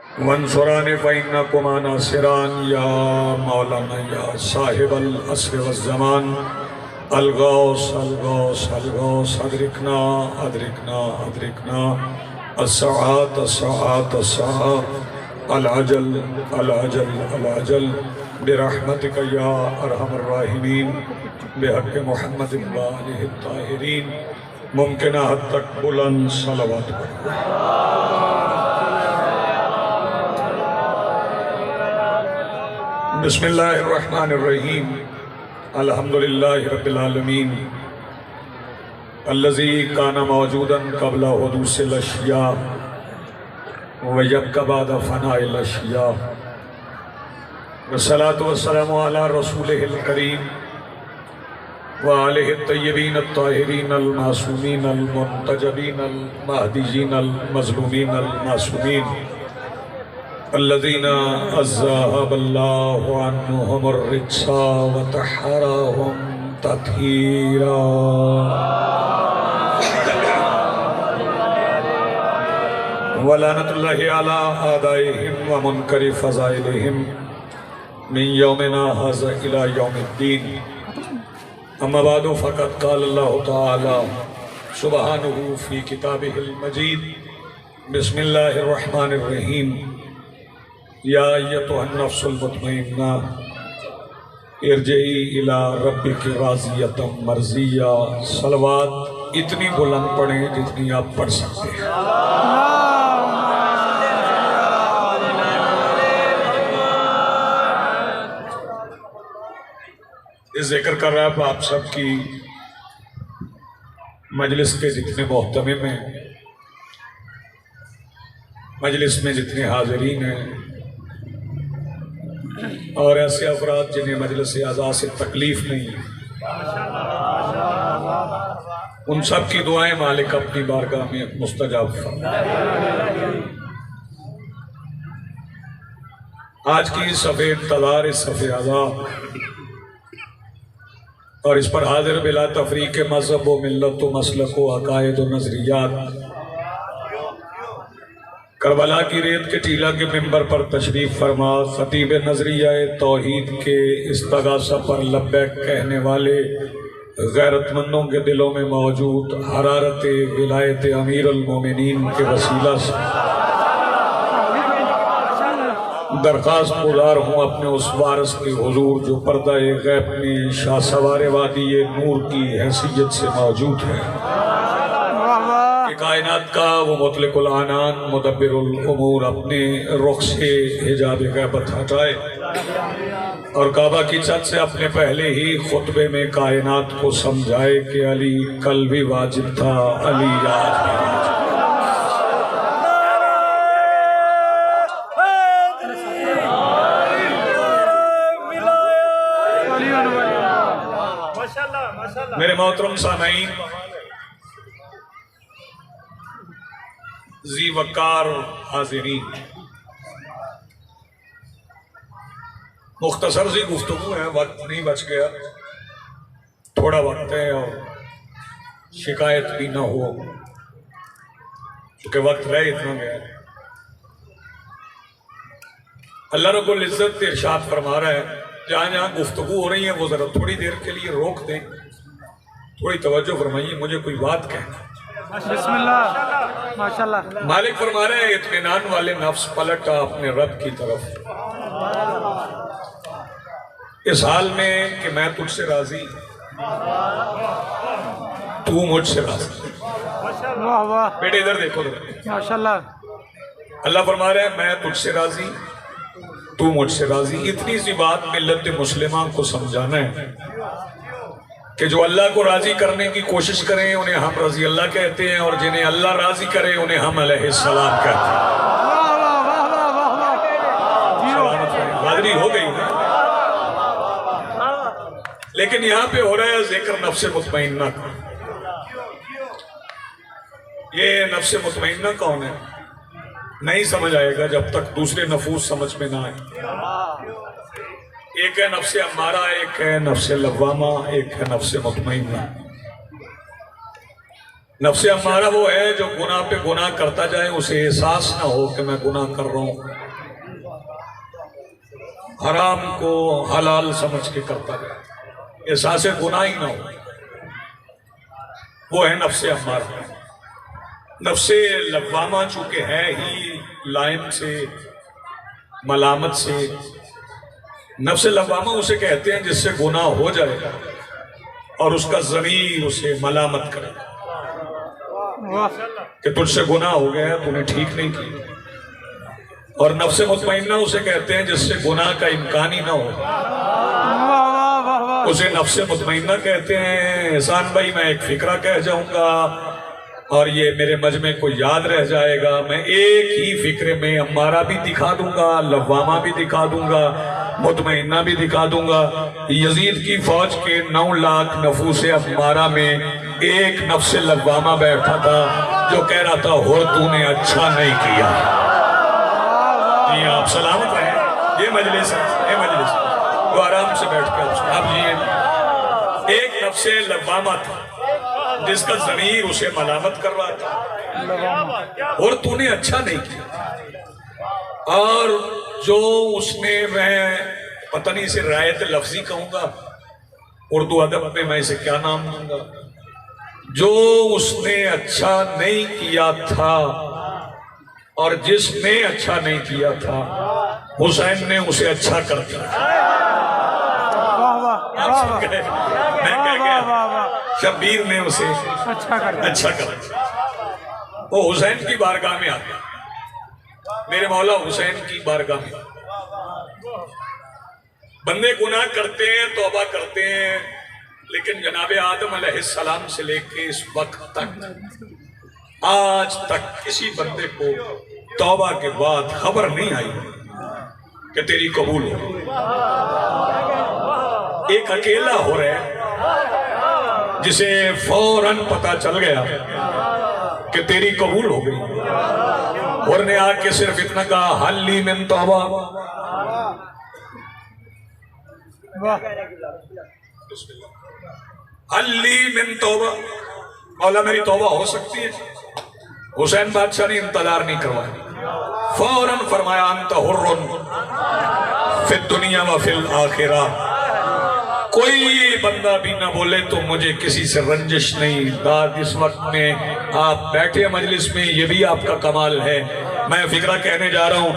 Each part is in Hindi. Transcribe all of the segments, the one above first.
वंसुरान फ़इन्ना कुमाना सिरान या मौलाना या साहिबल अस्र वज़्ज़मान अलगौस अलगौस अलगौस अदरिकना अदरिकना अदरिकना अस्सआत अस्सआत अस्सआत अलअजल अलअजल अलअजल बिरहमतिका या अरहमर राहिमीन बिहक़्क़ि मुहम्मद व आलिहि ताहिरीन। मुमकिन हद तक बुलंद सलवात बिस्मिल्लाहिर्रहमानिर्रहीम अल्हम्दुलिल्लाहि रब्बिल आलमीन अल्लज़ी काना मौजूदन क़ब्ल हुदूसिल अशिया व यब्क़ा बअद फ़नाइल अशिया वस्सलातु वस्सलामु अला रसूलिहिल करीम व आलिहि तय्यबीन अत्ताहिरीन अल मासूमीन अल मुंतजबीन अल महदीयीन अल मज़लूमीन अल मासूमीन अल्लज़ीना अज़्ज़हबल्लाहु अन्हुमुर रिज्सा व तहहरहुम तत्हीरा। व लानतुल्लाहि अला आदाइहिम व मुनकरि फ़ज़ाइलिहिम मिन यौमिना हाज़ा इला यौमिद्दीन। अम्मा बअदु फ़क़द क़ाल अल्लाहु तआला सुब्हानहु फ़ी किताबिहिल मजीद बिस्मिल्लाहिर रहमानिर रहीम या अय्युहन नफ्सुल मुतमइन्ना इरजिई इला रब्बिकी राज़ियतम मर्ज़िया। सलवात इतनी बुलंद पढ़ें जितनी आप पढ़ सकते हैं। इस जिक्र कर रहा है आप सबकी मजलिस के जितने मोहतमिम हैं, मजलिस में जितने हाज़रीन हैं और ऐसे अफराद जिन्हें मजलिस आज़ा से तकलीफ नहीं है, उन सब की दुआएं मालिक अपनी बारगाह में मुस्तजाब फरमाए। आज की सफ़ेद तलार इस सफ़े आज़ा और इस पर हाजिर बिला तफरीक मज़हब व मिल्लत व मसलक व अकायद व नज़रियात करबला की रेत के टीला के मिंबर पर तशरीफ़ फरमा ख़तीब नज़रिया तौहीद के इस्तगासा पर लब्बैक कहने वाले गैरतमंदों के दिलों में मौजूद हरारत विलायत अमीरुल मोमिनीन के वसीला से दरख्वास्त गुजार हूँ अपने उस वारिस के हुजूर जो पर्दा गैब में शाहसवार वादी नूर की हैसियत से मौजूद है, कायनात का वो मुतलिकुल आनान मुदब्बिरुल उमूर अपने रुख से हिजाब गैबत हटाए और काबा की छत से अपने पहले ही खुतबे में कायनात को समझाए कि अली कल भी वाजिब था, अली आज भी वाजिब। मेरे मोहतरम सामईन, जी वकार हाजिरीन, मुख्तसर सी गुफ्तगू है, वक्त नहीं बच गया, थोड़ा वक्त है और शिकायत भी ना हो क्योंकि वक्त रह इतना गया। अल्लाह रब्बुल इज़्ज़त इरशाद फरमा रहा है, जहाँ जहाँ गुफ्तगू हो रही है वो ज़रा थोड़ी देर के लिए रोक दें, थोड़ी तवज्जो फरमाइए, मुझे कोई बात कहना। बिस्मिल्लाह माशाल्लाह। मालिक फरमा रहे हैं, इत्मीनान वाले नफ्स पलटा अपने रब की तरफ इस हाल में कि मैं तुझसे राजी, तू मुझसे राजी। वाह वाह बेटे इधर देखो माशाल्लाह। अल्लाह फरमा रहे हैं, मैं तुझसे राजी, तू मुझसे राजी। इतनी सी बात मिल्लत मुस्लिमा को समझाना है कि जो अल्लाह को राजी करने की कोशिश करें उन्हें हम रजी अल्लाह कहते हैं और जिन्हें अल्लाह राजी करे उन्हें हम अलैहिस्सलाम कहते हैं। हाज़री हो गई है, लेकिन यहाँ पे हो रहा है जिक्र नफ्स मुतमइन्ना का। ये नफ्स मुतमइन्ना कौन है नहीं समझ आएगा जब तक दूसरे नफूस समझ में ना आए। एक है नफ्स अम्मारा, एक है नफ्स लव्वामा, एक है नफ्स मुतमइन्ना। नफ्से अम्मारा वो है जो गुनाह पे गुनाह करता जाए, उसे एहसास ना हो कि मैं गुनाह कर रहा हूं, हराम को हलाल समझ के करता जाए, एहसास गुनाह ही ना हो, वो है नफ्से अम्मारा। नफ्से लव्वामा चूंकि है ही लाइन से, मलामत से, नफ्से लव्वामा उसे कहते हैं जिससे गुनाह हो जाए और उसका ज़मीर उसे मलामत करे कि तुझसे गुनाह हो गया, तूने ठीक नहीं किया। और नफ्से मुतमइन्ना उसे कहते हैं जिससे गुनाह का इम्कान ही ना हो, उसे नफ्से मुतमइन्ना कहते हैं। एहसान भाई, मैं एक फिक्रा कह जाऊंगा और ये मेरे मजमे को याद रह जाएगा, मैं एक ही फिक्रे में अम्मारा भी दिखा दूंगा, लव्वामा भी दिखा दूंगा, मुतमइन्ना भी दिखा दूंगा। यजीद की फौज के 9 लाख नफूसे अम्मारा में एक नफ्से लव्वामा बैठा था जो कह रहा था हो तूने अच्छा नहीं किया। जी आप सलामत रहें, ये मजलिस है, ये मजलिस तो आराम से बैठ के आप जी। एक नफ्से लव्वामा था जिसका ज़मीर उसे मलामत कर रहा था और तूने अच्छा नहीं किया। और जो उसने, मैं पता नहीं इसे रायत लफ्जी कहूंगा, उर्दू अदब में मैं इसे क्या नाम दूंगा, जो उसने अच्छा नहीं किया था और जिसने अच्छा नहीं किया था हुसैन ने उसे अच्छा कर दिया। मैं कह गया शब्बीर ने उसे अच्छा कर दिया। वो हुसैन की बारगाह में आ गया, मेरे मौला हुसैन की बारगाह में। बंदे गुनाह करते हैं, तौबा करते हैं, लेकिन जनाबे आदम अलैहिस्सलाम से लेके इस वक्त तक आज तक किसी बंदे को तौबा के बाद खबर नहीं आई कि तेरी कबूल हो। एक अकेला हो रहा है जिसे फौरन पता चल गया कि तेरी कबूल हो गई, और ने आके सिर्फ इतना कहा हल्ली मिन तौबा, हल्ली मिन तौबा, मौला मेरी तौबा हो सकती है। हुसैन बादशाह ने इंतजार नहीं करवाया, फौरन फरमाया अंत हुर्रुन फिद दुनिया व फिल आखिरा। कोई बंदा भी ना बोले तो मुझे किसी से रंजिश नहीं। दाद इस वक्त में आप बैठे मजलिस में, ये भी आपका कमाल है। मैं फिक्रा कहने जा रहा हूँ,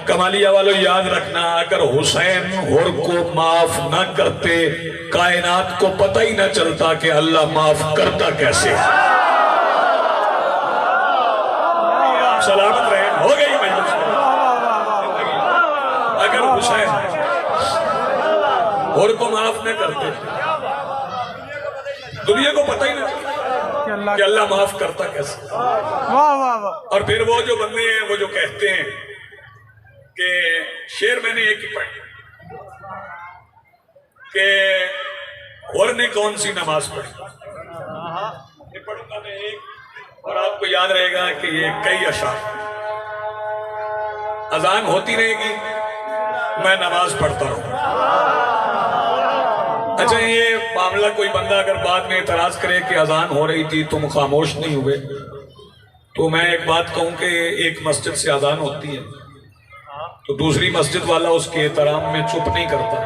कमालिया वालों याद रखना, अगर हुसैन हुर को माफ ना करते कायनात को पता ही ना चलता कि अल्लाह माफ करता कैसे। सलामत रहे, हो गई मजलिस। अगर हुसैन और को माफ न करते दुनिया को पता ही ना कि अल्लाह माफ करता कैसे। वाह वाह वाह। और फिर वो जो बंदे हैं, वो जो कहते हैं कि शेर मैंने एक ही पढ़ी कि और ने कौन सी नमाज पढ़ी, ये पढ़ूंगा मैं एक, और आपको याद रहेगा कि ये कई अशार। अजान होती रहेगी, मैं नमाज पढ़ता रहूं। अच्छा, ये मामला कोई बंदा अगर बाद में एतराज करे कि अजान हो रही थी तुम खामोश नहीं हुए, तो मैं एक बात कहूं कि एक मस्जिद से अजान होती है तो दूसरी मस्जिद वाला उसके एहतराम में चुप नहीं करता,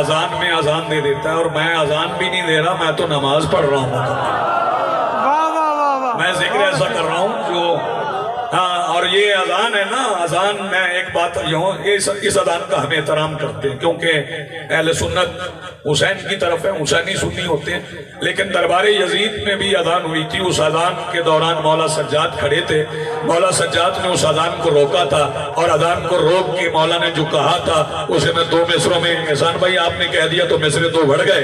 अजान में अजान दे देता है। और मैं अजान भी नहीं दे रहा, मैं तो नमाज पढ़ रहा हूँ। मैं जिक्र ऐसा कर रहा हूँ जो, हाँ, और ये अजान है ना, अजान मैं एक बात इस अजान का हमें एहतराम करते हैं क्योंकि अहले सुन्नत हुसैन की तरफ है, हुसैनी सुन्नी होते हैं। लेकिन दरबारे यजीद में भी अजान हुई थी, उस अजान के दौरान मौला सज्जाद खड़े थे, मौला सज्जाद ने उस अजान को रोका था और अजान को रोक के मौला ने जो कहा था उसे मैं 2 मिसरों में, एहसान भाई आपने कह दिया तो मिसरे 2 बढ़ गए,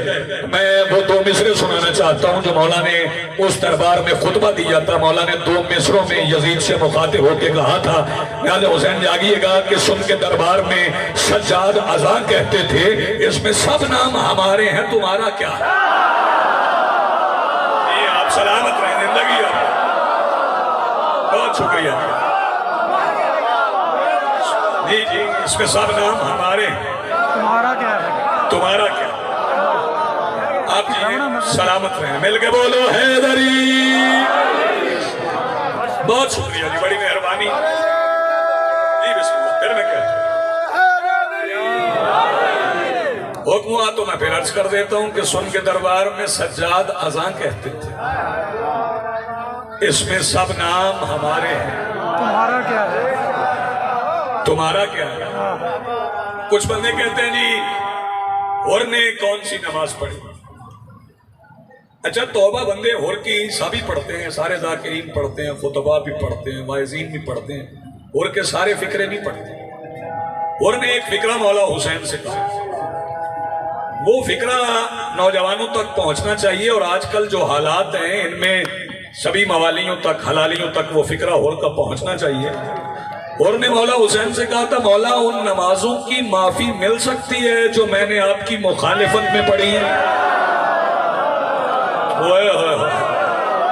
मैं वो 2 मिसरे सुनाना चाहता हूँ जो मौला ने उस दरबार में खुतबा दिया था। मौला ने 2 मिसरों में यजीद से मुखातिब होकर कहा था, याद हुसैन जागिएगा कि सुन के दरबार में सज्जाद अजान कहते थे, इसमें सब नाम हमारे हैं, तुम्हारा क्या। ये आप सलामत रहे, जिंदगी बहुत शुक्रिया जी जी, इसमें सब नाम हमारे हैं, तुम्हारा क्या है, तुम्हारा क्या। आप जी सलामत रहे, मिल के बोलो हैदरी। बहुत शुक्रिया जी, बड़ी मेहरबानी जी। बिस्मिल्लाह। फिर मैं क्या हुक्म हुआ तो मैं फिर अर्ज कर देता हूं कि सुन के दरबार में सज्जाद अज़ां कहते थे, इसमें सब नाम हमारे हैं, तुम्हारा क्या है? तुम्हारा क्या है? कुछ बंदे कहते हैं जी और ने कौन सी नमाज पढ़ी। अच्छा तौबा बंदे होर की सभी पढ़ते हैं, सारे ज़ाकिरीन पढ़ते हैं, खुतबा भी पढ़ते हैं, वाइज़ीन भी पढ़ते हैं, होर के सारे फिक्रे नहीं पढ़ते। होर ने एक फिक्रा मौला हुसैन से कहा, वो फिक्रा नौजवानों तक पहुंचना चाहिए। और आजकल जो हालात हैं इनमें सभी मवालियों तक, हलालियों तक वो फिक्रा होर का पहुंचना चाहिए। और ने मौला हुसैन से कहा था, मौला उन नमाजों की माफी मिल सकती है जो मैंने आपकी मुखालिफत में पढ़ी है?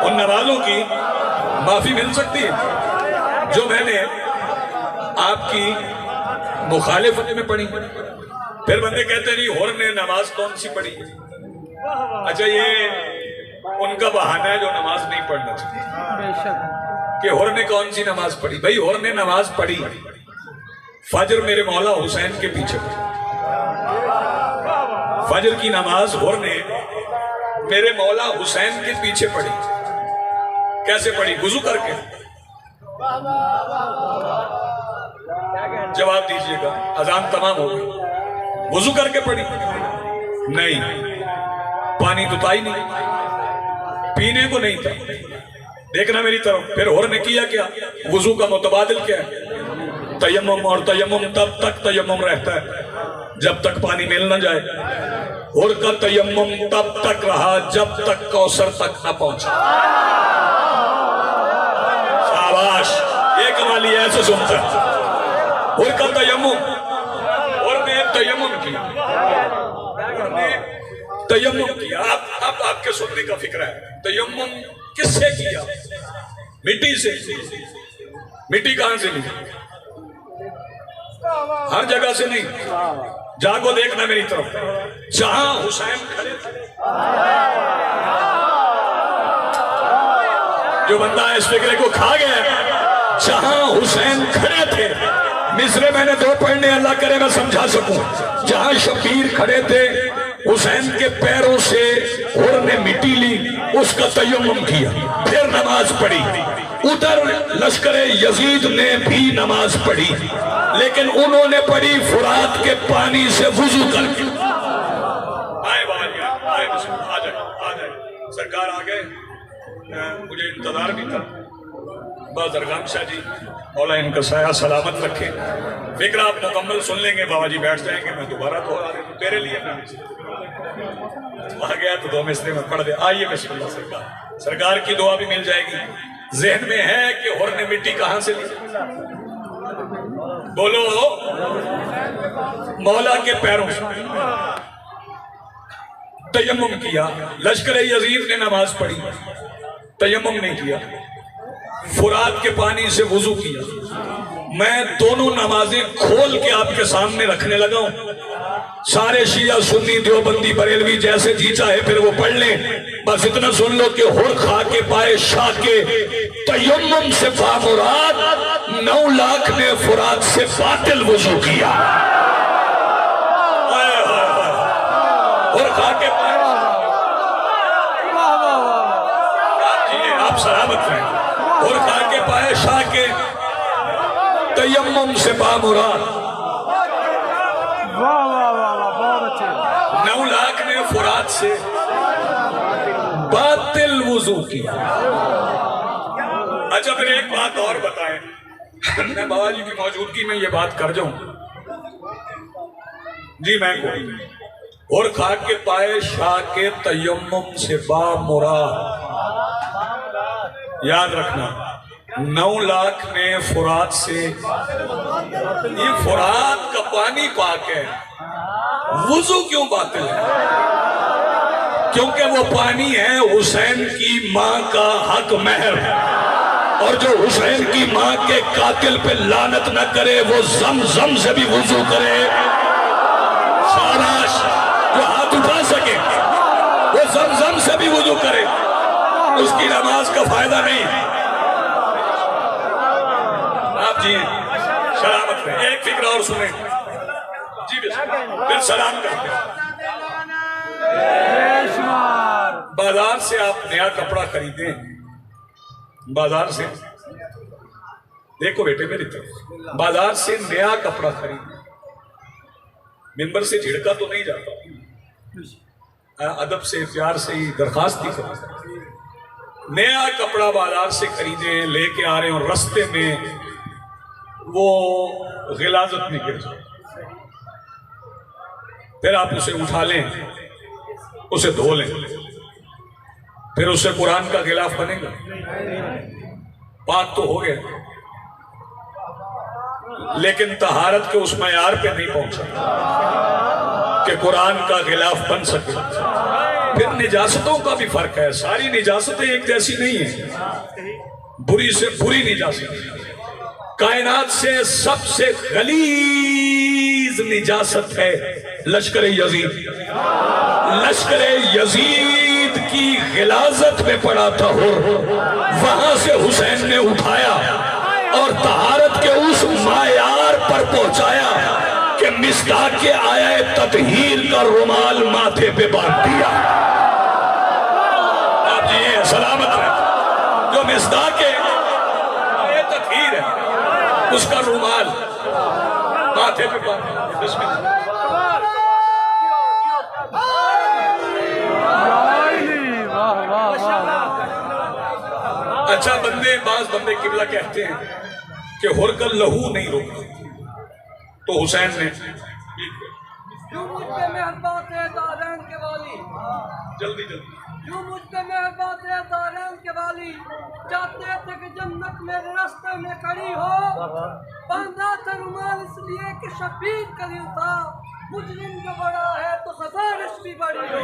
उन नमाजों की माफी मिल सकती है जो मैंने आपकी मुखालिफत में पढ़ी। फिर बंदे कहते नहीं होर ने नमाज कौन सी पढ़ी। अच्छा ये उनका बहाना है जो नमाज नहीं पढ़ना चाहिए कि होर ने कौन सी नमाज पढ़ी। भाई होर ने नमाज पढ़ी, फजर मेरे मौला हुसैन के पीछे पढ़ी। फजर की नमाज होर ने मेरे मौला हुसैन के पीछे पढ़ी। कैसे पढ़ी? वुजू करके। जवाब दीजिएगा, अजान तमाम हो गई। वुजू करके पढ़ी? नहीं, पानी तो था ही नहीं, पीने को नहीं था। देखना मेरी तरफ। फिर होर ने किया क्या? वुजू का मुतबादिल क्या है? तयम्मुम। और तयम्मुम तब तक तयम्मुम रहता है जब तक पानी मिल न जाए। होर का तयम्मुम तब तक रहा जब तक कौसर तक न पहुंचा। शाबाश, ये कमाली ऐसे सुनता है। होर का तयम्मुम, और ने तयम्मुम किया, तयम्मुम किया। अब आपके सुनने का फिक्र है, तयम्मुम किससे किया? मिट्टी से। मिट्टी कहां से ली? हर जगह से नहीं। जागो, देखना मेरी तरफ। जहां हुसैन खड़े थे, जो बंदा इस फिक्रे को खा गया, जहां हुसैन खड़े थे, मिसरे मैंने दो पढ़ने, अल्लाह करे मैं समझा सकूं। जहां शबीर खड़े थे, हुसैन के पैरों से और ने मिट्टी ली, उसका तयम्मुम किया, फिर नमाज पढ़ी। उधर लश्कर यजीद ने भी नमाज पढ़ी, लेकिन उन्होंने पढ़ी फुरात के पानी से वुजू करके। आए बाबा, आए, आ जाए, आ जाए। सरकार आ गए, मुझे इंतजार भी था। बस दरगाम शाह जी, मौला इनका साया सलामत रखे। फिक्र आप मुकम्मल सुन लेंगे, बाबा जी बैठ जाएंगे, मैं दोबारा दोहरा दे दूं तेरे लिए। आ गया तो दो मिसरे में पढ़ दे। आइए बिस्मिल्लाह। सरकार, सरकार की दुआ भी मिल जाएगी। जहन में है कि होर ने मिट्टी कहां से ली? बोलो। मौला के पैरों से तयम्मुम किया। लश्कर यजीद ने नमाज पढ़ी, तयम्मुम नहीं किया, फुरात के पानी से वुजू किया। मैं दोनों नमाजें खोल के आपके सामने रखने लगा हूं। सारे शिया, सुन्नी, देवबंदी, बरेलवी जैसे जी चाहे फिर वो पढ़ लें। बस इतना सुन लो कि हुर खा के पाए शाह के तयम्मुम से बामुराद 9 लाख ने फुरात से बातिल वुजू किया। हुर खा के पाए, आप सलामत रहें। हुर खा के पाए शाह के तयम्मुम से बामुराद 9 लाख ने फुरात से बातिल वुजू किया। अच्छा फिर एक बात और बताएं, मैं बाबा जी की मौजूदगी में ये बात कर जाऊं जी। मैं कोई और खा के पाए शाह के तयम्मुम से बामुराद, याद रखना 9 लाख ने फुरात से। ये फुरात का पानी पाक है, वुजू क्यों बातिल है? क्योंकि वो पानी है हुसैन की मां का हक महर, और जो हुसैन की मां के कातिल पे लानत न करे वो ज़म-ज़म से भी वुजू करे। शाबाश, जो हाथ उठा सके वो ज़मज़म से भी वुजू करे उसकी नमाज का फायदा नहीं। आप जी सलामत रहे। एक फिक्र और सुने जी, फिर सलाम करते हैं। बाजार से आप नया कपड़ा खरीदे, बाजार से, देखो बेटे मेरी तरफ, बाजार से नया कपड़ा खरीदे, मिंबर से झिड़का तो नहीं जाता, अदब से प्यार से ही दरखास्त ही करो। नया कपड़ा बाजार से खरीदे, लेके आ रहे हो, रास्ते में वो गिलाजत में गिर जाए, फिर आप उसे उठा लें, उसे धो लें, फिर उससे कुरान का गिलाफ बनेगा? पाक तो हो गया, लेकिन तहारत के उस मयार पे नहीं पहुंचा कि कुरान का गिलाफ बन सके। फिर निजासतों का भी फर्क है, सारी निजासतें एक जैसी नहीं है। बुरी से बुरी निजासत, कायनात से सबसे गलीज निजासत है लश्कर यजीद। लश्कर यजीद की गिलाजत में पड़ा था हो, वहां से हुसैन ने उठाया और तहारत के उस मायार पर पहुंचाया कि मिस्दाक के आया ततहीर का रुमाल माथे पे बांध दिया। आप जी सलामत है, जो मिस्दाक के आया ततहीर है उसका रुमाल माथे पे बांध दिया। अच्छा बाज बंदे किबला कहते हैं कि हुरकल लहू नहीं रोका, तो हुसैन ने जल्दी जो मुझ पे मेहरबान है दारैन के वाली, चाहते थे कि जन्नत मेरे रास्ते में खड़ी हो, बांधा था रुमाल इसलिए कि शबीर करीब था, मुजरिम जो बड़ा है तो सफारिश भी बड़ी हो।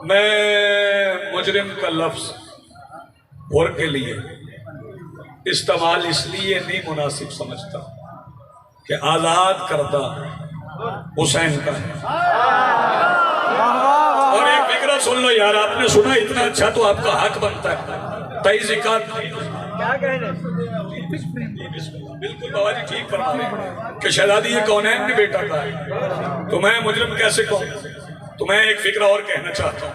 मैं मुजरिम का लफ्ज हुर के लिए इस्तेमाल इसलिए नहीं मुनासिब समझता कि आजाद करदा हुसैन का है। और एक फिक्र सुन लो यार, आपने सुना इतना अच्छा तो आपका हक बनता है। तई ज़िकात बिल्कुल बाबा जी ठीक फरमा रहे कि शहजादी ये कौनैन ने बेटा का है, तो मैं मुजरिम कैसे कहूँ? तो मैं एक फिक्र और कहना चाहता हूँ,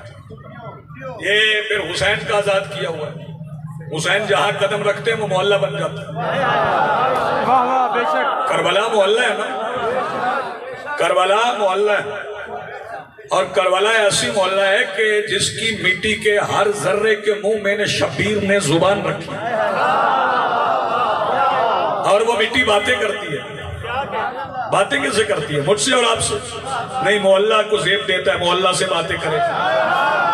ये फिर हुसैन का आजाद किया हुआ है। हुसैन जहां कदम रखते हैं वो मोहल्ला बन जाता है। करबला मोहल्ला है ना, करबला मोहल्ला है, और करबला ऐसी मोहल्ला है कि जिसकी मिट्टी के हर जर्रे के मुंह में ने शबीर ने जुबान रखी और वो मिट्टी बातें करती है। बातें किससे करती है? मुझसे और आपसे नहीं। मोहल्ला को जेब देता है, मोहल्ला से बातें करे।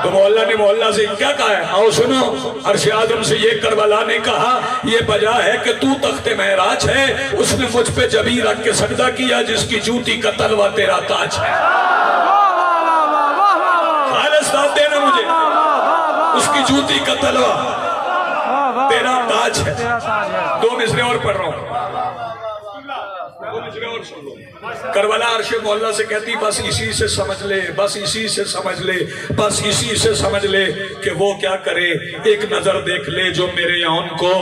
तो मोहल्ला ने मोहल्ला से क्या कहा है? आओ सुनो, अर्श आजम से ये करबला ने कहा, ये बजा है कि तू तख्ते महराज है, उसने मुझ पे जबी रख के सजदा किया, जिसकी जूती का तलवा तेरा ताज है। खालिस दाद देना मुझे, उसकी जूती का तलवा तेरा ताज है। दो मिसरे और पढ़ रहा हूं, और सुन लो। करबला अर्श मोहल्ला से कहती, बस इसी से समझ ले, बस इसी से समझ ले, बस इसी से समझ ले कि वो क्या करे। एक नजर देख ले जो मेरे यौन को,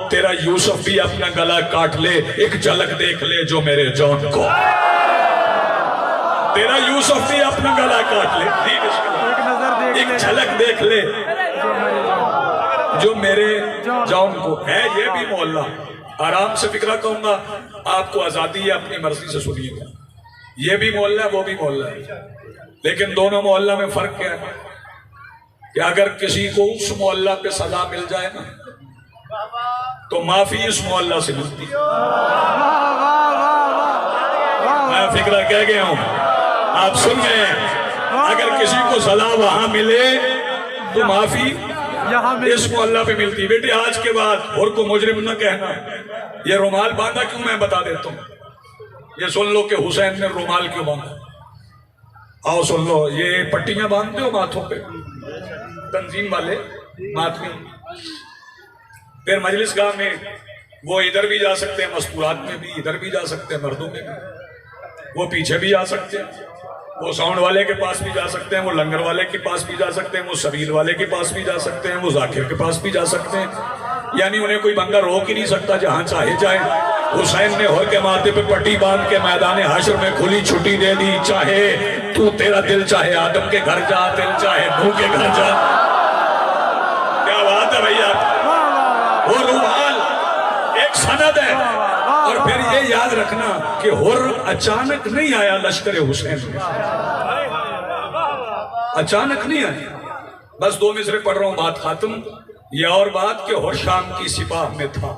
तेरा यूसुफ भी अपना गला काट ले। एक झलक देख ले जो मेरे जौन को, तेरा यूसुफ भी अपना गला काट ले। एक झलक देख ले जो मेरे जौन को है। ये भी मोहल्ला, आराम से फिक्रा कहूंगा, आपको आजादी है, अपनी मर्जी से सुनिएगा। ये भी मोहल्ला है, वो भी मोहल्ला है, लेकिन दोनों मोहल्ला में फर्क क्या है कि अगर किसी को उस मोहल्ला पे सजा मिल जाए ना, तो माफी इस मोहल्ला से मिलती है। मैं फिक्रा कह गया हूं, आप सुन गए हैं। अगर किसी को सजा वहां मिले तो माफी इस मोहल्ला पे मिलती। बेटे आज के बाद और को मुजरिम न कहना। ये रुमाल बांधा क्यों, मैं बता देता हूँ। ये सुन लो कि हुसैन ने रुमाल क्यों बांधा। आओ सुन लो, ये पट्टियां बांधते हो माथों पे, तंजीम वाले माथवी। फिर मजलिस गाह में वो इधर भी जा सकते हैं, मस्तूरात में भी इधर भी जा सकते हैं, मर्दों में भी वो पीछे भी आ सकते हैं। वो साउंड वाले के पास भी जा सकते हैं, वो लंगर वाले के पास भी जा सकते हैं, वो सबील वाले के पास भी जा सकते हैं, वो जाकिर के पास भी जा सकते हैं। यानी उन्हें कोई बंदा रोक ही नहीं सकता, जहां चाहे जाए। हुसैन ने होर के माथे पे पट्टी बांध के मैदान हाशर में खुली छुट्टी दे दी, चाहे तू तेरा दिल चाहे आदम के घर जा, दिल चाहे नूह के घर जा। क्या बात है भैया, वो रूहाल एक सनद है। और फिर ये याद रखना कि हुर अचानक नहीं आया लश्कर हुसैन में, अचानक नहीं आया। बस 2 मिसरे पढ़ रहा हूं, बात खात्म। ये और बात कि हुर शाम की सिपाह में था,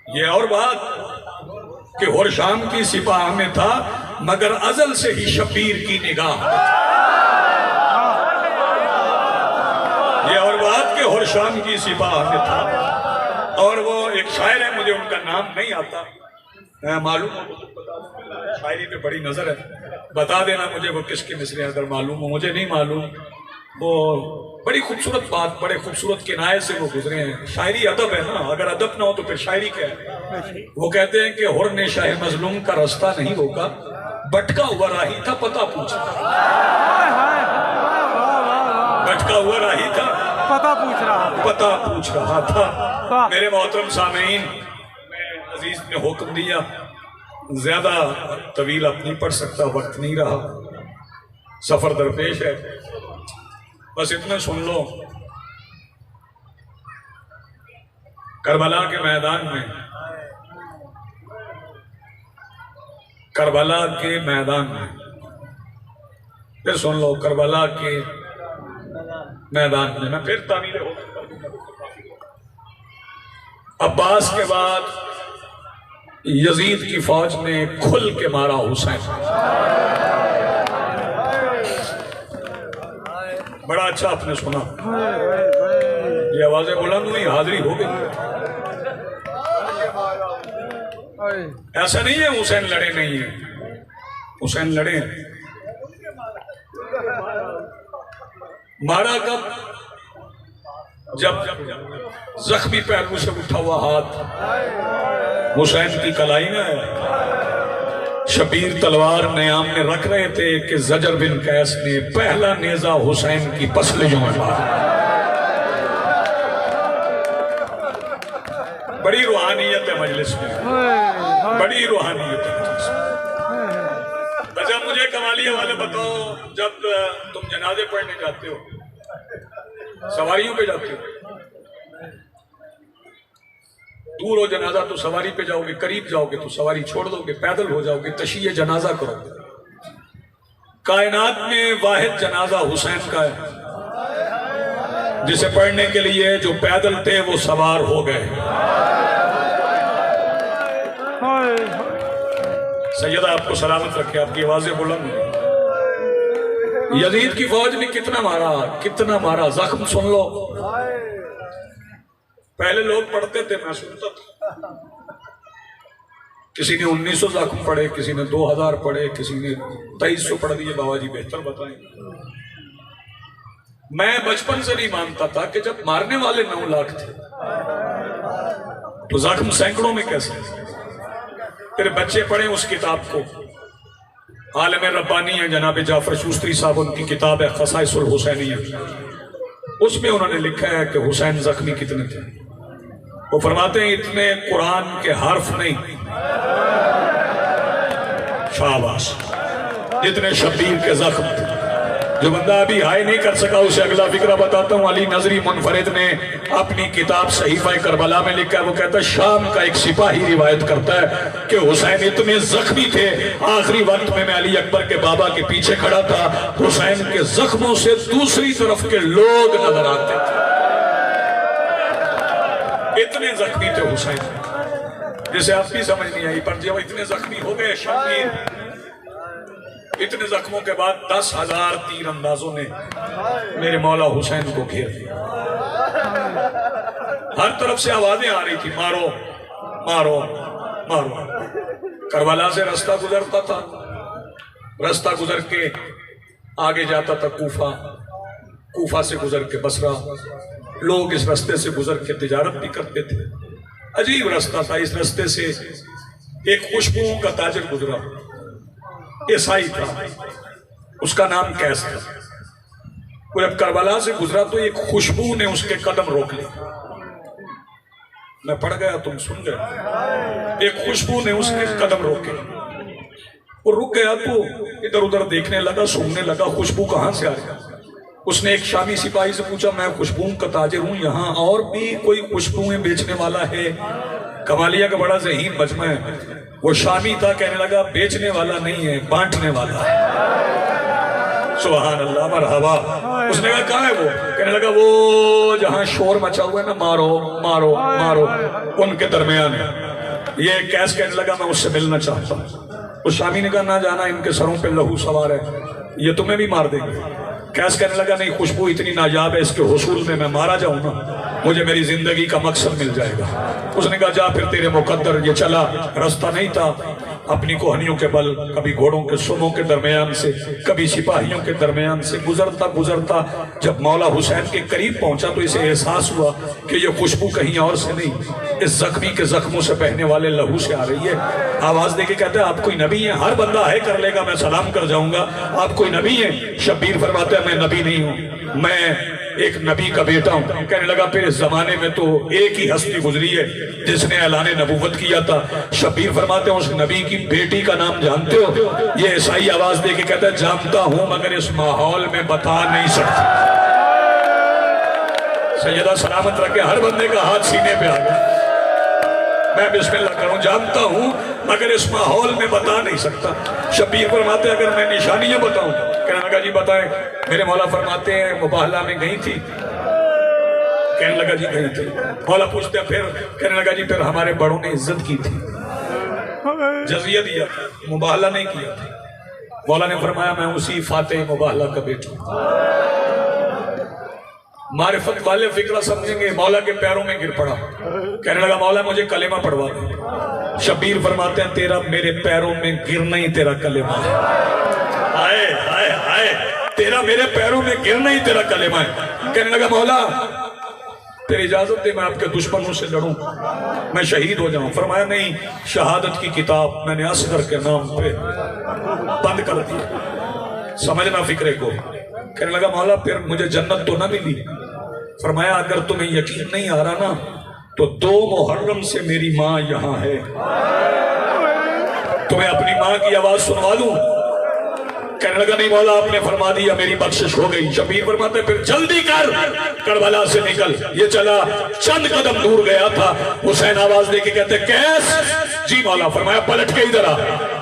ये और बात कि हुर शाम की सिपाह में था, मगर अजल से ही शबीर की निगाह में था। ये और बात कि हुर शाम की सिपाह में था। और वो एक शायर है, मुझे उनका नाम नहीं आता, मालूम हो तो शायरी पे बड़ी नजर है, बता देना मुझे वो किसके मिसरे, अगर मालूम हो। मुझे नहीं मालूम। वो बड़ी खूबसूरत बात, बड़े खूबसूरत किनाये से वो गुजरे हैं। शायरी अदब है ना, अगर अदब ना हो तो फिर शायरी क्या है। वो कहते हैं कि हुर ने शाह मजलूम का रास्ता नहीं रोका, भटका हुआ राही था पता पूछा, भटका हुआ राही था पता पूछ रहा था। मेरे मोहतरम सामीन, अजीज ने हुक्म दिया, ज्यादा तवील अब नहीं पढ़ सकता, वक्त नहीं रहा, सफर दरपेश है। बस इतना सुन लो, करबला के मैदान में, करबला के मैदान में, फिर सुन लो, करबला के मैदान में, मैं फिर तामील हो। अब्बास के बाद यजीद की फौज ने खुल के मारा हुसैन। बड़ा अच्छा आपने सुना, ये आवाजें बुलंद हुई, हाजिरी हो गई। ऐसा नहीं है हुसैन लड़े नहीं है, हुसैन लड़े। मारा कब? जब जख्मी पहलू से उठा हुआ हाथ हुसैन की कलाई में शबीर तलवार न्याम में रख रहे थे कि जजर बिन कैस ने पहला नेजा हुसैन की पसलियों में मारा। बड़ी रूहानियत है मजलिस में, बड़ी रूहानियत है मजलिस में। अच्छा मुझे कमालिया वाले बताओ, जब तुम जनाजे पढ़ने जाते हो, सवारियों पे जाते हो, दूर हो जनाजा तो सवारी पे जाओगे, करीब जाओगे तो सवारी छोड़ दोगे, पैदल हो जाओगे, तशीये जनाजा करोगे। कायनात में वाहिद जनाजा हुसैन का है, जिसे पढ़ने के लिए जो पैदल थे वो सवार हो गए। सैयदा आपको सलामत रखे, आपकी आवाजें बुलंद। यजीद की फौज ने कितना मारा, कितना मारा, जख्म सुन लो। पहले लोग पढ़ते थे, मैं सुनता था, किसी ने 1900 जख्म पढ़े, किसी ने 2000 पढ़े, किसी ने 2300 पढ़ दिए। बाबा जी बेहतर बताएं। मैं बचपन से नहीं मानता था कि जब मारने वाले 9 लाख थे तो जख्म सैकड़ों में कैसे। फिर बच्चे पढ़े उस किताब को, आलम रब्बानी है जनाब जाफर शूस्त्री साहब, उनकी किताब है खसाइसुल हुसैनिया, उसमें उन्होंने लिखा है कि हुसैन जख्मी कितने थे। वो फरमाते हैं इतने कुरान के हर्फ नहीं, शाबाश, जितने शबीर के जख्म थे। जो बंदा अभी हाई नहीं कर सका उसे अगला फिक्रा बताता हूँ। अली नजरी मुनफरिद ने अपनी किताब सहीफा करबला में लिखा है, वो कहता है शाम का एक सिपाही रिवायत करता है कि हुसैन इतने जख्मी थे, आखिरी वक्त में मैं अली अकबर के बाबा के पीछे खड़ा था, हुसैन के जख्मों से दूसरी तरफ के लोग नजर आते थे, इतने जख्मी थे हुसैन। जिसे आप भी समझ नहीं आई, पर जब इतने जख्मी हो गए शबीर, इतने जख्मों के बाद 10,000 तीर अंदाजों ने मेरे मौला हुसैन को घेर दिया। हर तरफ से आवाजें आ रही थी, मारो मारो मारो। करबला से रास्ता गुजरता था, रास्ता गुजर के आगे जाता था कूफा, कूफा से गुजर के बसरा। लोग इस रास्ते से गुजर के तिजारत भी करते थे। अजीब रास्ता था। इस रास्ते से एक खुशबुओं का ताजर गुजरा, ईसाई था, उसका नाम कैस था। वो जब करबला से गुजरा तो एक खुशबू ने उसके कदम रोक लिए। मैं पढ़ गया, तुम सुन गए। एक खुशबू ने उसके कदम रोके। वो रुक गया तो इधर उधर देखने लगा, सूंघने लगा, खुशबू कहां से आ रही। उसने एक शामी सिपाही से पूछा, मैं खुशबू का ताजिर हूं, यहाँ और भी कोई खुशबुएं बेचने वाला है? कमालिया का बड़ा ज़हीन मजमा है। वो शामी था, कहने लगा बेचने वाला नहीं है, बांटने वाला है। सुभान अल्लाह, मरहबा। उसने कहा कहाँ है वो? कहने लगा वो जहां शोर मचा हुआ है ना, मारो मारो मारो, उनके दरमियान है। ये कैस कहने लगा मैं उससे मिलना चाहता हूँ। उस शामी ने कहा ना जाना, इनके सरों पे लहू सवार है, ये तुम्हें भी मार देंगे। कैस कहने लगा नहीं, खुशबू इतनी नायाब है, इसके हुसूल में मैं मारा जाऊं ना, मुझे मेरी जिंदगी का मकसद मिल जाएगा। उसने कहा जा फिर तेरे मुकद्दर। ये चला, रास्ता नहीं था, अपनी कोहनियों के बल, कभी घोड़ों के सुमों के दरमियान से, कभी सिपाहियों के दरमियान से गुजरता गुजरता जब मौला हुसैन के करीब पहुंचा तो इसे एहसास हुआ कि ये खुशबू कहीं और से नहीं, इस जख्मी के जख्मों से बहने वाले लहू से आ रही है। आवाज देके कहते हैं आप कोई नबी हैं? हर बंदा है कर लेगा, मैं सलाम कर जाऊंगा। आप कोई नबी हैं? शब्बीर फरमाते हैं मैं नबी नहीं हूं, मैं एक नबी का बेटा हूं। कहने लगा फिर इस जमाने में तो एक ही हस्ती गुजरी है जिसने ऐलान नबूवत किया था। शब्बीर फरमाते हैं उस नबी की बेटी का नाम जानते हो? ये ईसाई आवाज दे के कहता है जानता हूं मगर इस माहौल में बता नहीं सकता। सैयदा सलामत रखे, हर बंदे का हाथ सीने पे आ गया। मैं बिस्मिल्लाह करूं, जानता हूं मगर इस माहौल में बता नहीं सकता। शब्बीर फरमाते अगर मैं निशानियां बताऊं? कहने लगा जी बताएं। मेरे मौला फरमाते हैं मुबाहला में गई थी। कहने लगा जी गई थी। मौला पूछते हैं फिर? कहने लगा जी फिर हमारे बड़ों ने इज्जत की थी, जजिया दिया था, मुबाहला नहीं किया था। मौला ने फरमाया मैं उसी फातेह मुबाहला का बेटा। मारिफत वाले फिक्रा समझेंगे, मौला के पैरों में गिर पड़ा। कहने लगा मौला मुझे कलेमा पढ़वा दे। शब्बीर फरमाते हैं तेरा मेरे पैरों में गिरना ही तेरा कलेमा है। आए आए आए, तेरा मेरे पैरों में गिरना ही तेरा कलेमा है। कहने लगा मौला तेरी इजाजत दे मैं आपके दुश्मनों से लड़ूं, मैं शहीद हो जाऊं। फरमाया नहीं, शहादत की किताब मैंने असगर के नाम पे बंद कर दी, समझना फिक्रे को। कहने लगा मौला फिर मुझे जन्नत तो ना मिली? फरमाया अगर तुम्हें यकीन नहीं आ रहा ना तो 2 मुहर्रम से मेरी माँ यहाँ है, तुम्हें अपनी माँ की आवाज सुनवा दूं? कहने लगा नहीं मौला आपने फरमा दिया, मेरी बख्शिश हो गई। शबीर फरमाते फिर जल्दी कर, करबला से निकल। ये चला, चंद कदम दूर गया था, हुसैन आवाज देके कहते कैस? जी मौला। फरमाया पलट के इधर आ।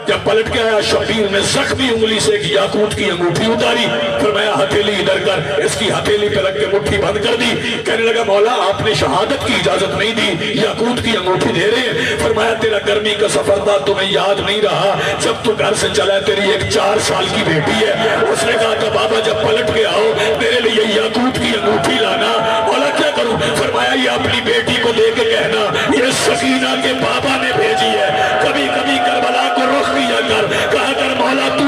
जब पलट के आया शबीर ने जख्मी उंगली से एक याकूत की अंगूठी उतारी। फरमाया हथेली इधर कर, इसकी हथेली पे रख के मुट्ठी बंद कर दी। कहने लगा मौला आपने शहादत की इजाजत नहीं दी, याकूत की अंगूठी दे रहे हैं। फरमाया तेरा गर्मी का सफर था, तुम्हें याद नहीं रहा, जब तू घर से चला तेरी एक 4 साल की बेटी है। उसने कहा था बाबा जब पलट के आओ मेरे लिए याकूत की अंगूठी लाना। मौला क्या करूं? फरमाया ये अपनी बेटी को दे के कहना ये सकीना के बाबा ने भेजी है। कभी कभी करबला को रुख किया कर, कहा कर मौला तू